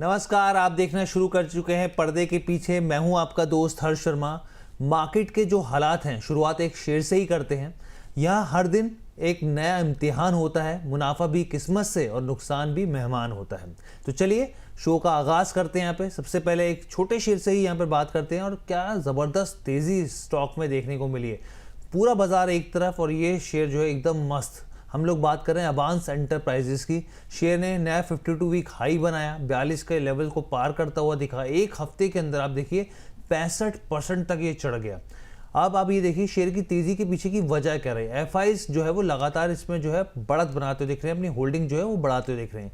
नमस्कार, आप देखना शुरू कर चुके हैं पर्दे के पीछे। मैं हूं आपका दोस्त हर्ष शर्मा। मार्केट के जो हालात हैं, शुरुआत एक शेयर से ही करते हैं। यहाँ हर दिन एक नया इम्तिहान होता है, मुनाफा भी किस्मत से और नुकसान भी मेहमान होता है। तो चलिए शो का आगाज करते हैं। यहाँ पे सबसे पहले एक छोटे शेयर से ही यहाँ पर बात करते हैं और क्या ज़बरदस्त तेज़ी स्टॉक में देखने को मिली है। पूरा बाजार एक तरफ और ये शेयर जो है एकदम मस्त। हम लोग बात कर रहे हैं अबांस एंटरप्राइजेस की। शेयर ने नया 52 वीक हाई बनाया, 42 के लेवल को पार करता हुआ दिखा। एक हफ्ते के अंदर आप देखिए 65% तक ये चढ़ गया। अब आप ये देखिए शेयर की तेजी के पीछे की वजह क्या रही। एफआईज जो है वो लगातार इसमें जो है बढ़त बनाते हुए दिख रहे हैं, अपनी होल्डिंग जो है वो बढ़ाते हुए दिख रहे हैं।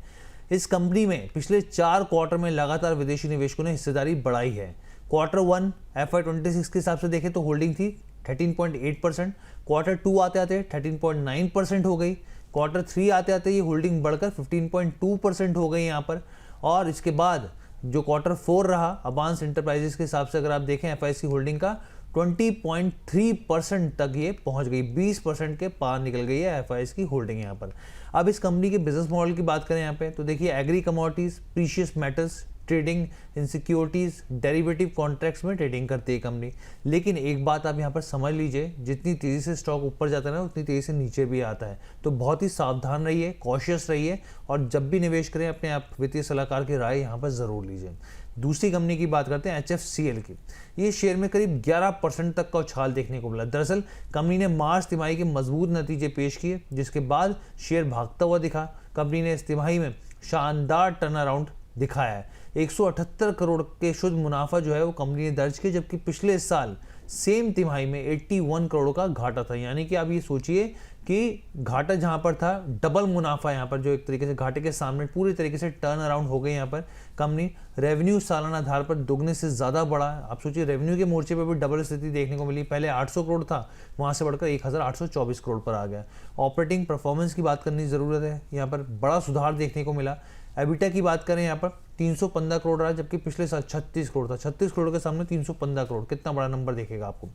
इस कंपनी में पिछले 4 क्वार्टर में लगातार विदेशी निवेशकों ने हिस्सेदारी बढ़ाई है। क्वार्टर 1 FY26 के हिसाब से देखें तो होल्डिंग थी 13.8%। क्वार्टर 2 आते आते 13.9% हो गई। क्वार्टर 3 आते आते ये होल्डिंग बढ़कर 15.2% हो गई यहाँ पर। और इसके बाद जो क्वार्टर 4 रहा अबांस एंटरप्राइजेस के हिसाब से अगर आप देखें एफआईएस की होल्डिंग का 20.3% तक ये पहुंच गई, 20% के पार निकल गई है एफआईएस की होल्डिंग यहाँ पर। अब इस कंपनी के बिजनेस मॉडल की बात करें यहाँ पे तो देखिए agree commodities, precious metals trading, in securities, derivative contracts में ट्रेडिंग करती है कंपनी। लेकिन एक बात आप यहाँ पर समझ लीजिए, जितनी तेज़ी से स्टॉक ऊपर जाता है ना उतनी तेज़ी से नीचे भी आता है। तो बहुत ही सावधान रहिए, कॉशियस रहिए और जब भी निवेश करें अपने आप वित्तीय सलाहकार की राय यहाँ पर ज़रूर लीजिए। दूसरी कंपनी की बात करते हैं HFCL की। ये शेयर में करीब 11% तक का उछाल देखने को मिला। दरअसल कंपनी ने मार्च तिमाही के मजबूत नतीजे पेश किए, जिसके बाद शेयर भागता हुआ दिखा। कंपनी ने इस तिमाही में शानदार टर्न अराउंड दिखाया है। 178 करोड़ के शुद्ध मुनाफा जो है वो कंपनी ने दर्ज किया, जबकि पिछले साल सेम तिमाही में 81 करोड़ का घाटा था। यानी कि आप ये सोचिए कि घाटा जहां पर था डबल मुनाफा यहाँ पर, जो एक तरीके से घाटे के सामने पूरी तरीके से टर्न अराउंड हो गई। यहाँ पर कंपनी रेवेन्यू सालाना आधार पर दुगने से ज़्यादा बढ़ा। आप सोचिए रेवेन्यू के मोर्चे पर भी डबल स्थिति देखने को मिली। पहले 800 करोड़ था, वहाँ से बढ़कर 1824 करोड़ पर आ गया। ऑपरेटिंग परफॉर्मेंस की बात करने की ज़रूरत है, यहाँ पर बड़ा सुधार देखने को मिला। एबिटा की बात करें यहाँ पर 315 करोड़ रहा, जबकि पिछले साल 36 करोड़ था। 36 करोड़ के सामने 315 करोड़, कितना बड़ा नंबर देखेगा आपको।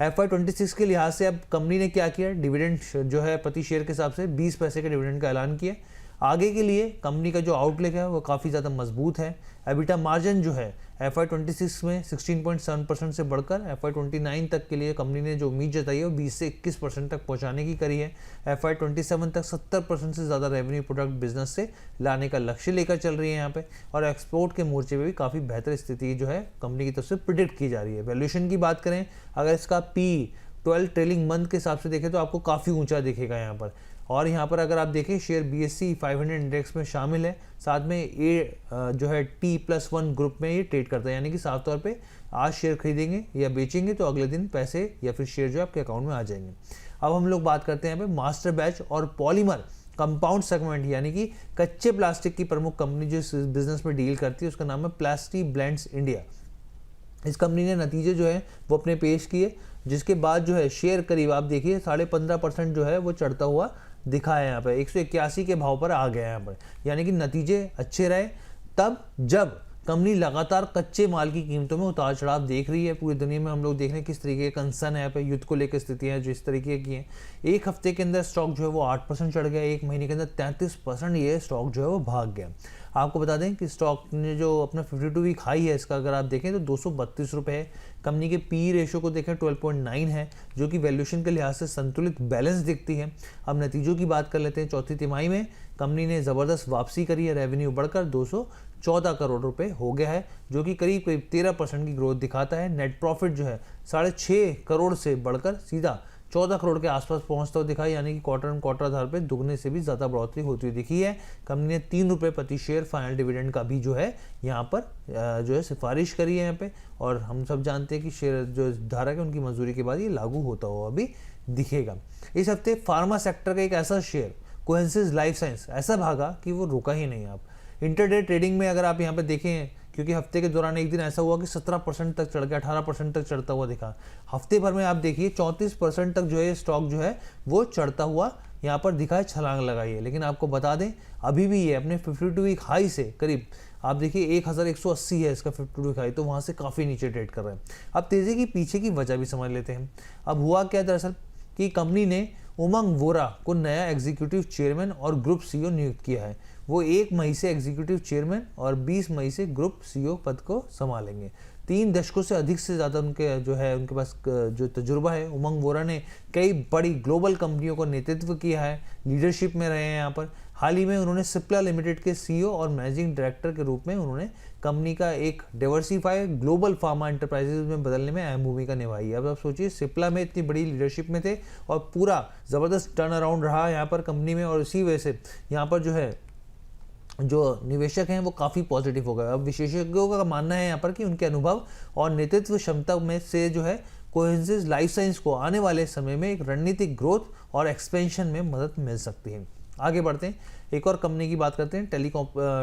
FY26 के लिहाज से अब कंपनी ने क्या किया, डिविडेंड जो है प्रति शेयर के हिसाब से 20 पैसे के डिविडेंड का ऐलान किया। आगे के लिए कंपनी का जो आउटलुक है वो काफ़ी ज़्यादा मजबूत है। एबिटा मार्जिन जो है FY26 में 16.7% से बढ़कर FY29 तक के लिए कंपनी ने जो उम्मीद जताई है वो 20 से 21% तक पहुंचाने की करी है। FY27 तक 70% से ज़्यादा रेवेन्यू प्रोडक्ट बिजनेस से लाने का लक्ष्य लेकर चल रही है यहाँ पे। और एक्सपोर्ट के मोर्चे पे भी काफ़ी बेहतर स्थिति जो है कंपनी की तरफ से प्रिडिक्ट की जा रही है। वैल्यूएशन की बात करें, अगर इसका P12 ट्रेलिंग मंथ के हिसाब से देखें तो आपको काफ़ी ऊंचा दिखेगा यहाँ पर। और यहाँ पर अगर आप देखें शेयर BSE 500 इंडेक्स में शामिल है, साथ में ये जो है T+1 ग्रुप में ये ट्रेड करता है। यानी कि साफ तौर पे आज शेयर खरीदेंगे या बेचेंगे तो अगले दिन पैसे या फिर शेयर जो आपके अकाउंट में आ जाएंगे। अब हम लोग बात करते हैं यहाँ पे मास्टर बैच और पॉलीमर कंपाउंड सेगमेंट, यानी कि कच्चे प्लास्टिक की प्रमुख कंपनी जो इस बिजनेस में डील करती है उसका नाम है प्लास्टी ब्लेंड्स इंडिया। इस कंपनी ने नतीजे जो है वो अपने पेश किए, जिसके बाद जो है शेयर करीब आप देखिए 15.5% जो है वो चढ़ता हुआ दिखा है। यहाँ पर 181 के भाव पर आ गया है यहाँ पर। यानी कि नतीजे अच्छे रहे तब जब कंपनी लगातार कच्चे माल की कीमतों में उतार चढ़ाव देख रही है। पूरी दुनिया में हम लोग देख रहे हैं किस तरीके का कंसर्न है यहाँ पे, युद्ध को लेकर स्थितियाँ जो इस तरीके की हैं। एक हफ्ते के अंदर स्टॉक जो है वो 8% चढ़ गया, एक महीने के अंदर 33% ये स्टॉक जो है वो भाग गया। आपको बता दें कि स्टॉक ने जो अपना 52 वीक हाई है इसका अगर आप देखें तो 232 रुपये है। कंपनी के पी रेशो को देखें 12.9 है, जो कि वैल्यूएशन के लिहाज से संतुलित बैलेंस दिखती है। अब नतीजों की बात कर लेते हैं। चौथी तिमाही में कंपनी ने ज़बरदस्त वापसी करी है, रेवेन्यू बढ़कर 214 करोड़ रुपए हो गया है, जो कि करीब 13% की ग्रोथ दिखाता है। नेट प्रॉफिट जो है 6.5 करोड़ से बढ़कर सीधा 14 करोड़ के आसपास पहुंचता हुआ दिखा। यानी कि क्वार्टर ऑन क्वार्टर आधार पर दुगने से भी ज़्यादा बढ़ोतरी होती हुई दिखी है। कंपनी ने 3 रुपये प्रति शेयर फाइनल डिविडेंड का भी जो है यहाँ पर जो है सिफारिश करी है यहाँ पे। और हम सब जानते हैं कि शेयर जो धारक है उनकी मंजूरी के बाद ये लागू होता हुआ भी दिखेगा। इस हफ्ते फार्मा सेक्टर का एक ऐसा शेयर कोहेंसिस लाइफ साइंस ऐसा भागा कि वो रुका ही नहीं। आप इंटरडे ट्रेडिंग में अगर आप यहाँ पे देखें, क्योंकि हफ्ते के दौरान एक दिन ऐसा हुआ कि 17% तक चढ़ गया, 18% तक चढ़ता हुआ दिखा। हफ्ते भर में आप देखिए 34% तक जो है स्टॉक जो है वो चढ़ता हुआ यहाँ पर दिखा है, छलांग लगाई है। लेकिन आपको बता दें अभी भी ये अपने 52 वीक हाई से करीब आप देखिए 1180 है इसका 52 वीक हाई, तो वहाँ से काफ़ी नीचे ट्रेड कर रहे हैं। अब तेज़ी की पीछे की वजह भी समझ लेते हैं। अब हुआ क्या, दरअसल कि कंपनी ने उमंग वोरा को नया एग्जीक्यूटिव चेयरमैन और ग्रुप CEO नियुक्त किया है। वो 1 मई से एग्जीक्यूटिव चेयरमैन और 20 मई से ग्रुप सीईओ पद को संभालेंगे। 3 दशकों से अधिक से ज़्यादा उनके पास जो तजुर्बा है। उमंग वोरा ने कई बड़ी ग्लोबल कंपनियों को नेतृत्व किया है, लीडरशिप में रहे हैं यहाँ पर। हाल ही में उन्होंने सिप्ला लिमिटेड के सीईओ और मैनेजिंग डायरेक्टर के रूप में उन्होंने कंपनी का एक डाइवर्सिफाइड ग्लोबल फार्मा एंटरप्राइजेज में बदलने में अहम भूमिका निभाई है। अब आप सोचिए, सिप्ला में इतनी बड़ी लीडरशिप में थे और पूरा ज़बरदस्त टर्न अराउंड रहा यहाँ पर कंपनी में, और इसी वजह से यहाँ पर जो निवेशक हैं वो काफ़ी पॉजिटिव हो गए। अब विशेषज्ञों का मानना है यहाँ पर कि उनके अनुभव और नेतृत्व क्षमता में से कोहेसिस लाइफ साइंस को आने वाले समय में एक रणनीतिक ग्रोथ और एक्सपेंशन में मदद मिल सकती है। आगे बढ़ते हैं, एक और कंपनी की बात करते हैं।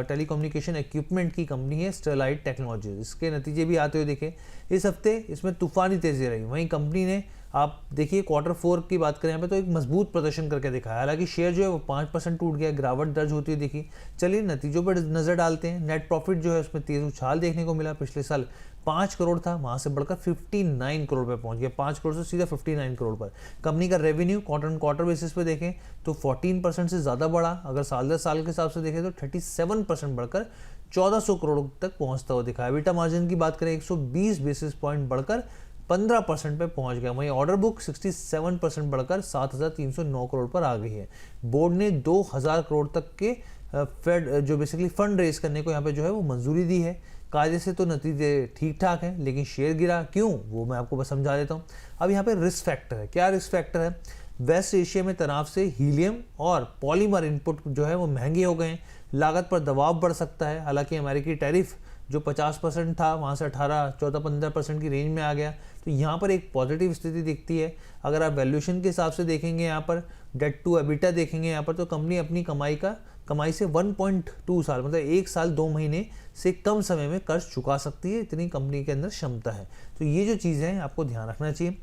टेलीकम्युनिकेशन इक्विपमेंट की कंपनी है स्टरलाइट टेक्नोलॉजीज। इसके नतीजे भी आते हुए देखे इस हफ्ते, इसमें तूफानी तेजी रही। वहीं कंपनी ने, आप देखिए Q4 की बात करें यहाँ पे, तो एक मजबूत प्रदर्शन करके दिखाया। हालांकि शेयर जो है वो 5% टूट गया, गिरावट दर्ज होती हुई दिखी। चलिए नतीजों पर नजर डालते हैं। नेट प्रॉफिट जो है उसमें तेज उछाल देखने को मिला। पिछले साल 5 करोड़ था, वहां से बढ़कर 59 करोड़ पे पहुंच गया। 5 करोड़ से सीधा 59 करोड़ पर। कंपनी का रेवेन्यू क्वार्टर बेसिस पे देखें तो 14% से ज़्यादा बढ़ा। अगर साल दर साल के हिसाब से देखें तो 37% बढ़कर 1400 करोड़ तक पहुंचता हुआ दिखा। एबिटा मार्जिन की बात करें 120 बेसिस पॉइंट बढ़कर 15% पे पहुंच गया। वहीं ऑर्डर बुक 67% बढ़कर 7309 करोड़ पर आ गई है। बोर्ड ने 2000 करोड़ तक के बेसिकली फंड रेज करने को यहाँ पे वो मंजूरी दी है। कायदे से तो नतीजे ठीक ठाक हैं, लेकिन शेयर गिरा क्यों, वो मैं आपको बस समझा देता हूँ। अब यहाँ पे रिस्क फैक्टर है। क्या रिस्क फैक्टर है? वेस्ट एशिया में तनाव से हीलियम और पॉलीमर इनपुट वो महंगे हो गए हैं। लागत पर दबाव बढ़ सकता है। हालांकि अमेरिकी टैरिफ जो 50% था, वहाँ से 14-15% की रेंज में आ गया। तो यहाँ पर एक पॉजिटिव स्थिति दिखती है। अगर आप वैल्यूएशन के हिसाब से देखेंगे, यहाँ पर डेट टू एबिटा देखेंगे यहाँ पर, तो कंपनी अपनी कमाई से 1.2 साल, मतलब 1 साल 2 महीने से कम समय में कर्ज चुका सकती है। इतनी कंपनी के अंदर क्षमता है। तो ये जो चीज़ें हैं आपको ध्यान रखना चाहिए।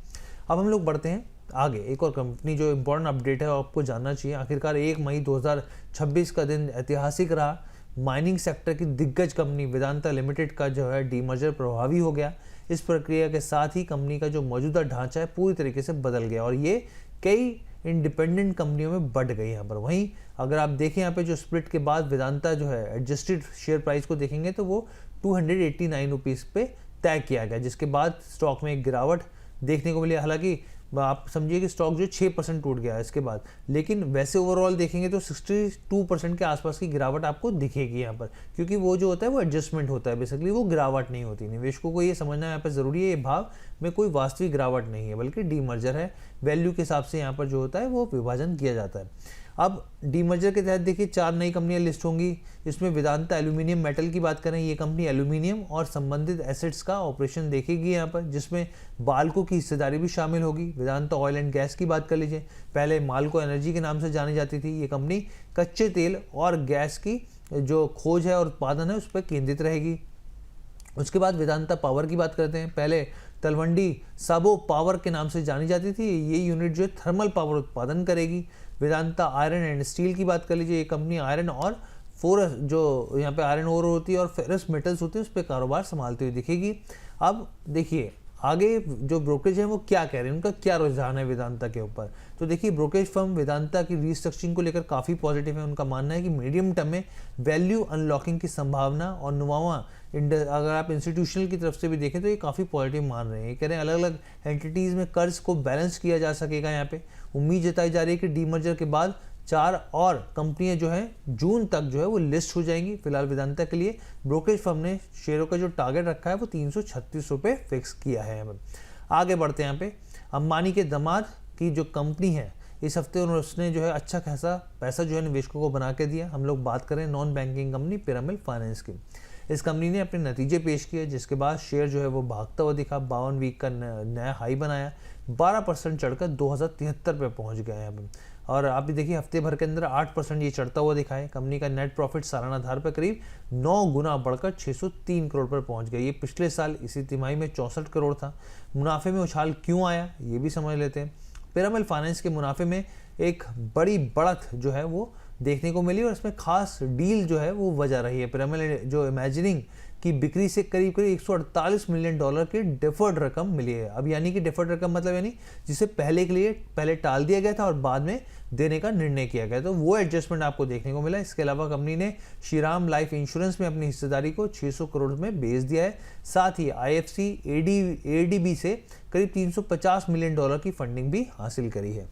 अब हम लोग बढ़ते हैं आगे। एक और कंपनी जो इम्पोर्टेंट अपडेट है आपको जानना चाहिए। आखिरकार 1 मई 2026 का दिन ऐतिहासिक रहा। माइनिंग सेक्टर की दिग्गज कंपनी वेदांता लिमिटेड का डीमर्जर प्रभावी हो गया। इस प्रक्रिया के साथ ही कंपनी का जो मौजूदा ढांचा है पूरी तरीके से बदल गया और ये कई इंडिपेंडेंट कंपनियों में बढ़ गई यहाँ पर। वहीं अगर आप देखें यहाँ पे जो स्प्लिट के बाद वेदांता एडजस्टेड शेयर प्राइस को देखेंगे तो वो 289 रुपीज़ पे तय किया गया, जिसके बाद स्टॉक में एक गिरावट देखने को मिली। हालांकि आप समझिए कि स्टॉक 6% टूट गया है इसके बाद, लेकिन वैसे ओवरऑल देखेंगे तो 62% के आसपास की गिरावट आपको दिखेगी यहाँ पर, क्योंकि वो जो होता है वो एडजस्टमेंट होता है, बेसिकली वो गिरावट नहीं होती। निवेशकों को ये समझना यहाँ पर ज़रूरी है, ये भाव में कोई वास्तविक गिरावट नहीं है बल्कि डीमर्जर है। वैल्यू के हिसाब से यहाँ पर जो होता है वो विभाजन किया जाता है। अब डीमर्जर के तहत देखिए 4 नई कंपनियां लिस्ट होंगी। इसमें वेदांता एल्यूमिनियम मेटल की बात करें, ये कंपनी एल्यूमिनियम और संबंधित एसेट्स का ऑपरेशन देखेगी यहाँ पर, जिसमें बाल्को की हिस्सेदारी भी शामिल होगी। वेदांता ऑयल एंड गैस की बात कर लीजिए, पहले माल्को एनर्जी के नाम से जानी जाती थी। ये कंपनी कच्चे तेल और गैस की जो खोज है और उत्पादन है उस पर केंद्रित रहेगी। उसके बाद वेदांता पावर की बात करते हैं, पहले तलवंडी साबो पावर के नाम से जानी जाती थी। ये यूनिट थर्मल पावर उत्पादन करेगी। वेदांता आयरन एंड स्टील की बात कर लीजिए, ये कंपनी आयरन और फोरस यहाँ पे आयरन ओर होती है और फेरस मेटल्स होते हैं उस पर कारोबार संभालती हुई दिखेगी। अब देखिए आगे जो ब्रोकरेज है वो क्या कह रहे हैं, उनका क्या रुझान है वेदांता के ऊपर। तो देखिए ब्रोकरेज फर्म वेदांता की रीस्ट्रक्चरिंग को लेकर काफ़ी पॉजिटिव है। उनका मानना है कि मीडियम टर्म में वैल्यू अनलॉकिंग की संभावना और नुमावा अगर आप इंस्टीट्यूशनल की तरफ से भी देखें तो ये काफ़ी पॉजिटिव मान रहे हैं। ये कह रहे हैं अलग अलग एंटिटीज़ में कर्ज को बैलेंस किया जा सकेगा। यहाँ पे उम्मीद जताई जा रही है कि डीमर्जर के बाद 4 और कंपनियां जून तक वो लिस्ट हो जाएंगी। फिलहाल वेदांता के लिए ब्रोकरेज फर्म ने शेयरों का जो टारगेट रखा है वो 336 रुपये फिक्स किया है। आगे बढ़ते हैं यहाँ पे अंबानी के दामाद की जो कंपनी है, इस हफ्ते उसने अच्छा खासा पैसा निवेशकों को बना के दिया। हम लोग बात करें non banking company pyramid finance की। इस कंपनी ने अपने नतीजे पेश किए, जिसके बाद शेयर वो भागता हुआ दिखा। 52 वीक का नया हाई बनाया, 12% चढ़कर 2073 पे पहुंच गया है। और आप भी देखिए हफ्ते भर के अंदर 8% ये चढ़ता हुआ दिखा है। कंपनी का नेट प्रॉफिट सालाना आधार पर करीब 9 गुना बढ़कर 603 करोड़ पर पहुंच गया। ये पिछले साल इसी तिमाही में 64 करोड़ था। मुनाफे में उछाल क्यों आया ये भी समझ लेते हैं। पिरामिड फाइनेंस के मुनाफे में एक बड़ी बढ़त वो देखने को मिली और इसमें खास डील वो वजह रही है। पिरामिड जो इमेजिनिंग की बिक्री से करीब करीब $148 मिलियन की डिफर्ड रकम मिली है। अब यानी कि डिफर्ड रकम मतलब यानी जिसे पहले के लिए पहले टाल दिया गया था और बाद में देने का निर्णय किया गया, तो वो एडजस्टमेंट आपको देखने को मिला। इसके अलावा कंपनी ने श्रीराम लाइफ इंश्योरेंस में अपनी हिस्सेदारी को 600 करोड़ में बेच दिया है। साथ ही IFC ADB से करीब $350 मिलियन की फंडिंग भी हासिल करी है।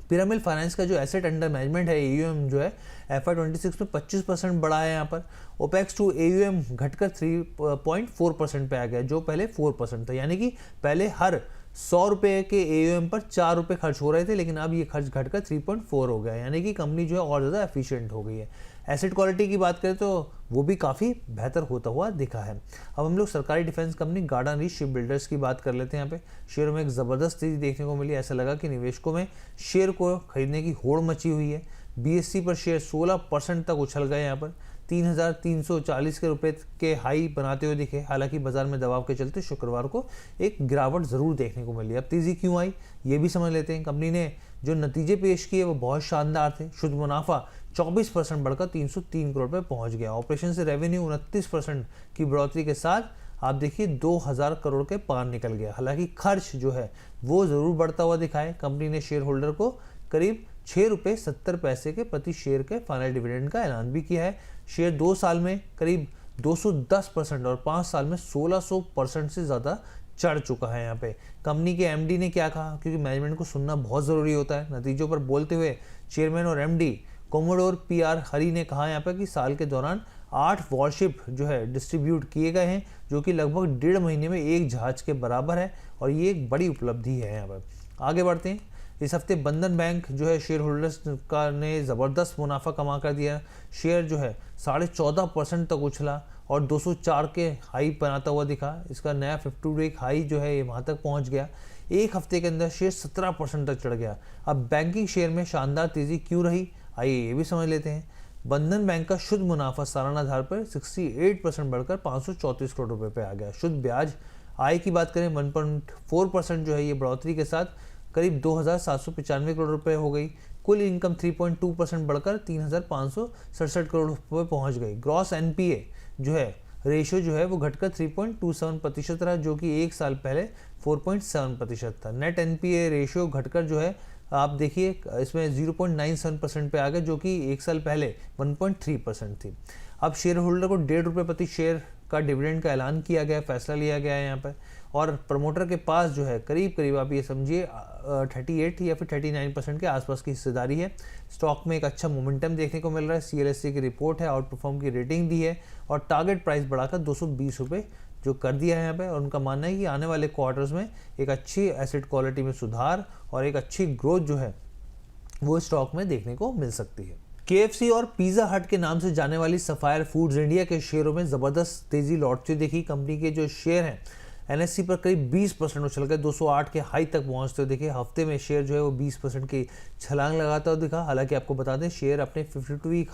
पिरामिड फाइनेंस का जो एसेट अंडर मैनेजमेंट है AUM जो है FY26 में 25% बढ़ा है। यहाँ पर ओपेक्स टू AUM घटकर 3.4% पे आ गया, जो पहले 4% था। यानी कि पहले हर 100 रुपये के AUM पर 4 रुपये खर्च हो रहे थे, लेकिन अब ये खर्च घटकर 3.4 हो गया। यानी कि कंपनी जो है और ज़्यादा एफिशिएंट हो गई है। एसेट क्वालिटी की बात करें तो वो भी काफ़ी बेहतर होता हुआ दिखा है। अब हम लोग सरकारी defence company garden reach ship builders की बात कर लेते हैं। यहाँ पे शेयरों में एक ज़बरदस्त तेज़ी देखने को मिली। ऐसा लगा कि निवेशकों में शेयर को खरीदने की होड़ मची हुई है। BSE पर शेयर 16% तक उछल गए। यहाँ पर 3,340 के रुपए के हाई बनाते हुए दिखे। हालांकि बाजार में दबाव के चलते शुक्रवार को एक गिरावट जरूर देखने को मिली। अब तेजी क्यों आई ये भी समझ लेते हैं। कंपनी ने जो नतीजे पेश किए वो बहुत शानदार थे। शुद्ध मुनाफा 24% बढ़कर 303 करोड़ पे पहुंच गया। ऑपरेशन से रेवेन्यू 29% की बढ़ोतरी के साथ आप देखिए 2000 करोड़ के पार निकल गया। हालांकि खर्च जो है वो जरूर बढ़ता हुआ दिखा है। कंपनी ने शेयर होल्डर को करीब ₹6.70 के प्रति शेयर के फाइनल डिविडेंड का ऐलान भी किया है। शेयर 2 साल में करीब 210% और 5 साल में 1600% से ज़्यादा चढ़ चुका है। यहाँ पे कंपनी के MD ने क्या कहा, क्योंकि मैनेजमेंट को सुनना बहुत ज़रूरी होता है। नतीजों पर बोलते हुए चेयरमैन और MD कोमोडोर PR हरी ने कहा यहाँ पर कि साल के दौरान 8 वॉरशिप जो है डिस्ट्रीब्यूट किए गए हैं, जो कि लगभग 1.5 महीने में एक जहाज के बराबर है और ये एक बड़ी उपलब्धि है। यहाँ पर आगे बढ़ते हैं। इस हफ्ते बंधन बैंक जो है शेयर होल्डर्स का ने ज़बरदस्त मुनाफा कमा कर दिया। शेयर जो है 14.5% तक उछला और 204 के हाई बनाता हुआ दिखा। इसका नया 52 वीक हाई जो है ये वहाँ तक पहुँच गया। एक हफ्ते के अंदर शेयर 17% तक चढ़ गया। अब बैंकिंग शेयर में शानदार तेज़ी क्यों रही, आइए ये भी समझ लेते हैं। बंधन बैंक का शुद्ध मुनाफा सालाना आधार पर 68% बढ़कर 534 करोड़ रुपए पे आ गया। शुद्ध ब्याज आय की बात करें 1.4% जो है ये बढ़ोतरी के साथ करीब 2,795 करोड़ रुपए हो गई। कुल इनकम 3.2% बढ़कर 3,567 करोड़ रुपए पहुंच गई। ग्रॉस NPA जो है रेशियो जो है वो घटकर 3.27% रहा, जो कि एक साल पहले 4.7% था। नेट NPA रेशियो घटकर जो है आप देखिए इसमें 0.97% पे आ गया, जो कि एक साल पहले 1.3% थी। अब शेयर होल्डर को ₹1.5 प्रति शेयर का डिविडेंड का ऐलान किया गया, फैसला लिया गया है यहाँ पर। और प्रमोटर के पास जो है करीब करीब आप ये समझिए 38 या फिर 39% के आसपास की हिस्सेदारी है। स्टॉक में एक अच्छा मोमेंटम देखने को मिल रहा है। CLSA की रिपोर्ट है, आउट परफॉर्म की रेटिंग दी है और टारगेट प्राइस बढ़ाकर 220 रुपये जो कर दिया है यहाँ पे। और उनका मानना है कि आने वाले क्वार्टर्स में एक अच्छी एसेट क्वालिटी में सुधार और एक अच्छी ग्रोथ जो है वो स्टॉक में देखने को मिल सकती है। KFC और पिज़्ज़ा हट के नाम से जाने वाली सफायर फूड्स इंडिया के शेयरों में ज़बरदस्त तेज़ी लौटती देखी। कंपनी के जो शेयर हैं NSE पर करीब 20% उछल गए, 208 के हाई तक पहुंचते हुए देखिए। हफ्ते में शेयर जो है वो 20% की छलांग लगाता हुआ दिखा। हालांकि आपको बता दें शेयर अपने 52 वीक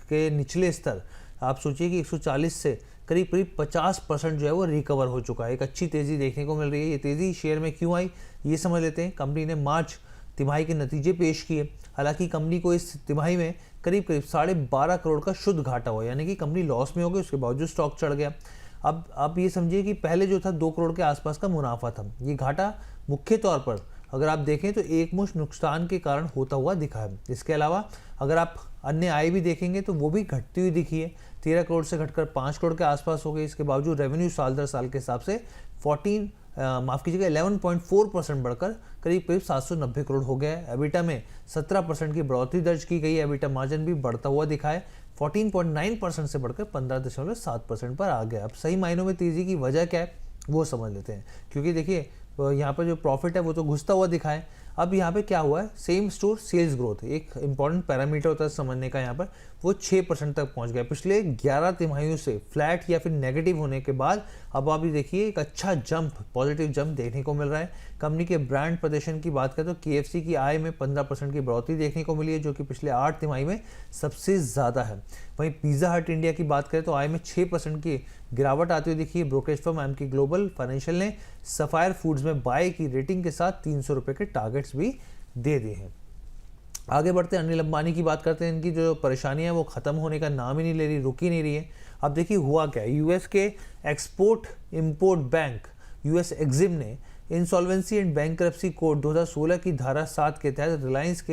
के निचले स्तर आप सोचिए कि 140 से करीब 50% जो है वो रिकवर हो चुका है। एक अच्छी तेज़ी देखने को मिल रही है। ये तेज़ी शेयर में क्यों आई ये समझ लेते हैं। कंपनी ने मार्च तिमाही के नतीजे पेश किए। हालांकि कंपनी को इस तिमाही में करीब 12.5 करोड़ का शुद्ध घाटा हुआ, यानी कि कंपनी लॉस में हो गई, उसके बावजूद स्टॉक चढ़ गया। अब आप ये समझिए कि पहले जो था 2 करोड़ के आसपास का मुनाफा था। ये घाटा मुख्य तौर पर अगर आप देखें तो एकमुश्त नुकसान के कारण होता हुआ दिखा है। इसके अलावा अगर आप अन्य आय भी देखेंगे तो वो भी घटती हुई दिखी है। 13 करोड़ से घटकर 5 करोड़ के आसपास हो गई। इसके बावजूद रेवेन्यू साल दर साल के हिसाब से 11.4% बढ़कर करीब 790 करोड़ हो गया है। एबिटा में 17% की बढ़ोतरी दर्ज की गई है। एबिटा मार्जिन भी बढ़ता हुआ दिखा है, 14.9% से बढ़कर 15.7% पर आ गया। अब सही मायनों में तेजी की वजह क्या है वो समझ लेते हैं, क्योंकि देखिए यहाँ पर जो प्रॉफिट है वो तो घुसता हुआ दिखा है। अब यहाँ पे क्या हुआ है, सेम स्टोर सेल्स ग्रोथ एक इंपॉर्टेंट पैरामीटर होता है समझने का, यहाँ पर वो 6% तक पहुँच गया। पिछले 11 तिमाहियों से फ्लैट या फिर नेगेटिव होने के बाद अब आप देखिए एक अच्छा जंप, पॉजिटिव जंप देखने को मिल रहा है। कंपनी के ब्रांड प्रदर्शन की बात करें तो KFC की आय में 15% की बढ़ोतरी देखने को मिली है, जो कि पिछले 8 तिमाही में सबसे ज़्यादा है। वहीं पिज़्ज़ा हट इंडिया की बात करें तो आय में 6% की गिरावट आती हुई दिखी है। Brokerage firm Emkay global financial ने सफायर फूड्स में बाय की रेटिंग के साथ 300 रुपये के टारगेट्स भी दे दिए हैं। आगे बढ़ते हैं, अनिल अंबानी की बात करते हैं। इनकी जो परेशानियां वो ख़त्म होने का नाम ही नहीं ले रही, रुक ही नहीं रही है। अब देखिए हुआ क्या, यूएस के export import bank US EXIM ने इंसॉल्वेंसी एंड बैंकरप्सी कोड 2016 की धारा 7 के तहत रिलायंस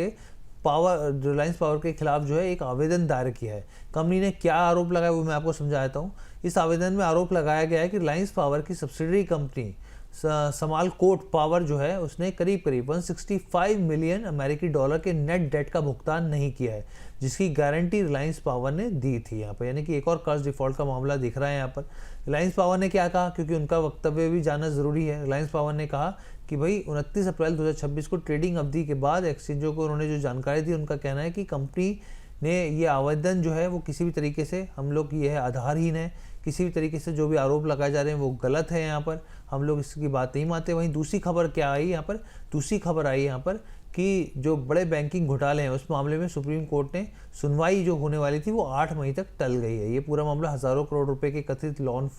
पावर के खिलाफ जो है एक आवेदन दायर किया है। कंपनी ने क्या आरोप लगाया वो मैं आपको समझाता हूँ। इस आवेदन में आरोप लगाया गया है कि रिलायंस पावर की सब्सिडरी कंपनी समाल कोट पावर जो है उसने करीब करीब 165 मिलियन अमेरिकी डॉलर के नेट डेट का भुगतान नहीं किया है, जिसकी गारंटी रिलायंस पावर ने दी थी यहाँ पर। यानी कि एक और कर्ज डिफॉल्ट का मामला दिख रहा है यहाँ पर। रिलायंस पावर ने क्या कहा, क्योंकि उनका वक्तव्य भी जानना जरूरी है। रिलायंस पावर ने कहा कि भाई 29 अप्रैल 2026 को ट्रेडिंग अवधि के बाद एक्सचेंजों को उन्होंने जो जानकारी दी, उनका कहना है कि कंपनी ने ये आवेदन जो है वो किसी भी तरीके से हम लोग ये है आधारहीन है, किसी भी तरीके से जो भी आरोप लगाए जा रहे हैं वो गलत है, यहाँ पर हम लोग इसकी बात नहीं मानते। वहीं दूसरी खबर क्या आई यहाँ पर, दूसरी खबर आई यहाँ पर कि जो बड़े बैंकिंग घोटाले हैं उस मामले में सुप्रीम कोर्ट ने सुनवाई जो होने वाली थी वो 8 मई तक टल गई है। ये पूरा मामला हज़ारों करोड़ रुपए के कथित लोन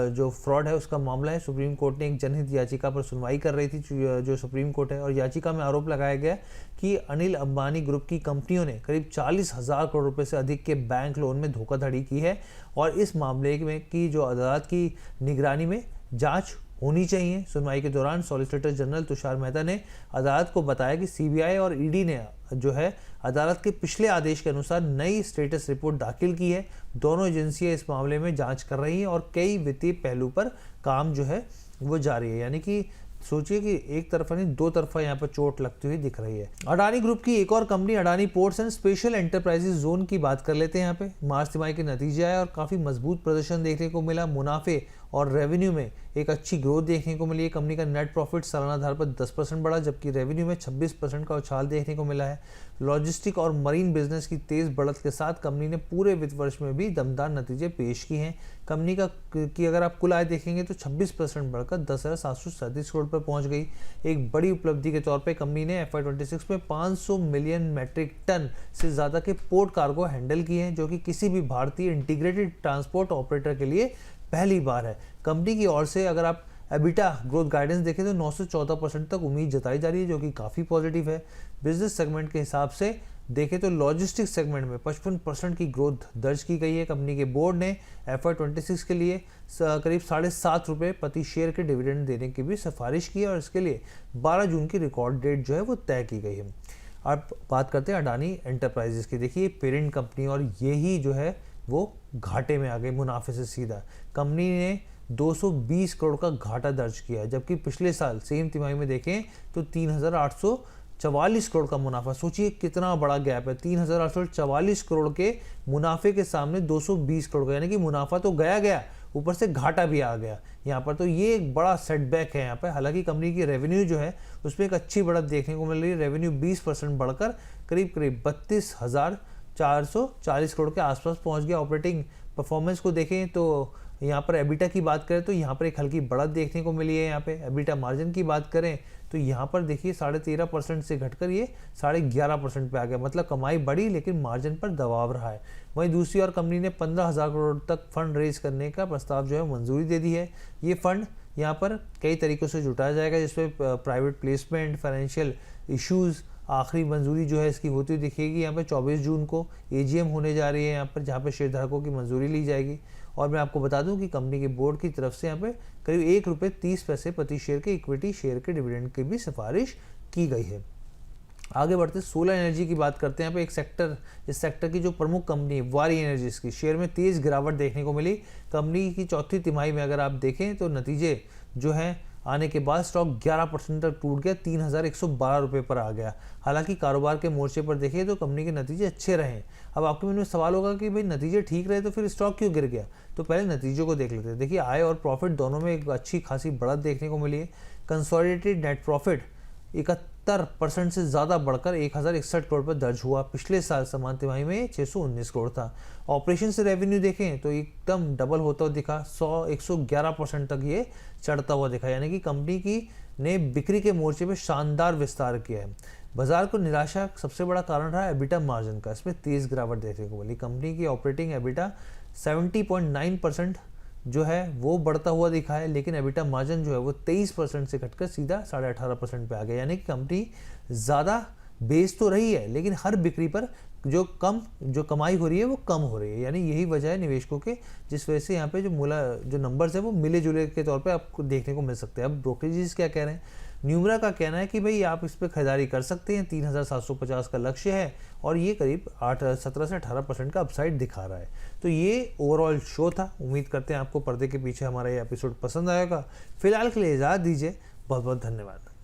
जो फ्रॉड है उसका मामला है। सुप्रीम कोर्ट ने एक जनहित याचिका पर सुनवाई कर रही थी जो सुप्रीम कोर्ट है, और याचिका में आरोप लगाया गया कि अनिल अंबानी ग्रुप की कंपनियों ने करीब 40,000 करोड़ रुपए से अधिक के बैंक लोन में धोखाधड़ी की है, और इस मामले में की जो अदालत की निगरानी में जांच होनी चाहिए। सुनवाई के दौरान सॉलिसिटर जनरल तुषार मेहता ने अदालत को बताया कि सीबीआई और ईडी ने जो है अदालत के पिछले आदेश के अनुसार नई स्टेटस रिपोर्ट दाखिल की है। दोनों एजेंसियां इस मामले में जांच कर रही हैं और कई वित्तीय पहलू पर काम जो है वो जारी है। यानी कि सोचिए कि एक तरफा नहीं दो तरफा यहाँ पर चोट लगती हुई दिख रही है। अडानी ग्रुप की एक और company Adani ports and special enterprises zone की बात कर लेते हैं। यहाँ पे मार्च तिमाही के नतीजे आए और काफी मजबूत प्रदर्शन देखने को मिला। मुनाफे और रेवेन्यू में एक अच्छी ग्रोथ देखने को मिली है। कंपनी का नेट प्रॉफिट सालाना आधार पर 10% बढ़ा, जबकि रेवेन्यू में 26% का उछाल देखने को मिला है। लॉजिस्टिक और मरीन बिजनेस की तेज बढ़त के साथ कंपनी ने पूरे वित्त वर्ष में भी दमदार नतीजे पेश किए हैं। कंपनी की अगर आप कुल आय देखेंगे तो 26% बढ़कर 10,737 करोड़ पर पहुंच गई। एक बड़ी उपलब्धि के तौर पे कंपनी ने FY26 में 500 मिलियन मैट्रिक टन से ज़्यादा के पोर्ट कार्गो हैंडल किए हैं, जो कि किसी भी भारतीय इंटीग्रेटेड ट्रांसपोर्ट ऑपरेटर के लिए पहली बार है। कंपनी की ओर से अगर आप एबिटा ग्रोथ गाइडेंस देखें तो 914% तक उम्मीद जताई जा रही है, जो कि काफ़ी पॉजिटिव है। बिजनेस सेगमेंट के हिसाब से देखें तो लॉजिस्टिक्स सेगमेंट में 55% की ग्रोथ दर्ज की गई है। कंपनी के बोर्ड ने FY26 के लिए करीब 7.5 रुपये प्रति शेयर के डिविडेंड देने की भी सिफारिश की है, और इसके लिए 12 जून की रिकॉर्ड डेट जो है वो तय की गई है। अब बात करते हैं अडानी एंटरप्राइजेस की। देखिए पेरेंट कंपनी, और यही जो है वो घाटे में आ गई मुनाफे से सीधा। कंपनी ने 220 करोड़ का घाटा दर्ज किया है, जबकि पिछले साल सेम तिमाही में देखें तो 3,844 करोड़ का मुनाफा। सोचिए कितना बड़ा गैप है, 3,844 करोड़ के मुनाफे के सामने 220 करोड़ का, यानी कि मुनाफा तो गया ऊपर से घाटा भी आ गया यहाँ पर। तो ये एक बड़ा सेटबैक है यहाँ पर। हालांकि कंपनी की रेवेन्यू जो है उसमें एक अच्छी बढ़त देखने को मिल रही है। रेवेन्यू 20% बढ़कर करीब 32,440 करोड़ के आसपास पहुंच गया। ऑपरेटिंग परफॉर्मेंस को देखें तो यहाँ पर एबिटा की बात करें तो यहाँ पर एक हल्की बढ़त देखने को मिली है। यहाँ पे एबिटा मार्जिन की बात करें तो यहाँ पर देखिए 13.5% से घटकर ये 11.5% पे आ गया। मतलब कमाई बढ़ी लेकिन मार्जिन पर दबाव रहा है। वहीं दूसरी ओर कंपनी ने 15,000 करोड़ तक फंड रेज करने का प्रस्ताव जो है मंजूरी दे दी है। ये फंड यहाँ पर कई तरीकों से जुटाया जाएगा, जिसमें प्राइवेट प्लेसमेंट, फाइनेंशियल इशूज़, आखिरी मंजूरी जो है इसकी होती हुई दिखेगी। यहाँ पे 24 जून को AGM होने जा रही है यहाँ पर, जहाँ पे शेयरधारकों की मंजूरी ली जाएगी। और मैं आपको बता दूं कि कंपनी के बोर्ड की तरफ से यहाँ पे करीब ₹1.30 प्रति शेयर के इक्विटी शेयर के डिविडेंड की भी सिफारिश की गई है। आगे बढ़ते सोलर एनर्जी की बात करते हैं। यहाँ पे एक सेक्टर, इस सेक्टर की जो प्रमुख कंपनी है वारी एनर्जीज की, शेयर में तेज गिरावट देखने को मिली। कंपनी की चौथी तिमाही में अगर आप देखें तो नतीजे जो हैं आने के बाद स्टॉक 11% तक टूट गया, 3,112 रुपये पर आ गया। हालांकि कारोबार के मोर्चे पर देखिए तो कंपनी के नतीजे अच्छे रहे। अब आपके मन में सवाल होगा कि भाई नतीजे ठीक रहे तो फिर स्टॉक क्यों गिर गया। तो पहले नतीजों को देख लेते हैं। देखिए आय और प्रॉफिट दोनों में एक अच्छी खासी बढ़त देखने को मिली है। कंसोलिडेटेड नेट प्रॉफिट 71% से ज़्यादा बढ़कर 1,061 करोड़ पर दर्ज हुआ। पिछले साल समान तिमाही में 619 करोड़ था। ऑपरेशन से रेवेन्यू देखें तो एकदम डबल होता हुआ दिखा, 111% तक ये चढ़ता हुआ दिखा। यानी कि कंपनी की ने बिक्री के मोर्चे पे शानदार विस्तार किया है। बाजार को निराशा सबसे बड़ा कारण रहा एबिटा मार्जिन का, इसमें तेज गिरावट देखने को मिली। कंपनी की ऑपरेटिंग एबिटा 70.9% जो है वो बढ़ता हुआ दिखा है, लेकिन एबिटा मार्जिन जो है वो 23% से घटकर सीधा 18.5% पे आ गया। यानी कि कंपनी ज़्यादा बेच तो रही है लेकिन हर बिक्री पर जो कमाई हो रही है वो कम हो रही है, यानी यही वजह है निवेशकों के, जिस वजह से यहाँ पे जो नंबर्स है वो मिले जुले के तौर पे आपको देखने को मिल सकते हैं। अब ब्रोकरेजेस क्या कह रहे हैं, न्यूमरा का कहना है कि भाई आप इस पर खरीदारी कर सकते हैं, 3750 का लक्ष्य है और ये करीब 17 से 18% का अपसाइड दिखा रहा है। तो ये ओवरऑल शो था। उम्मीद करते हैं आपको पर्दे के पीछे हमारा ये एपिसोड पसंद आएगा। फिलहाल के लिए इजाज़त दीजिए, बहुत बहुत धन्यवाद।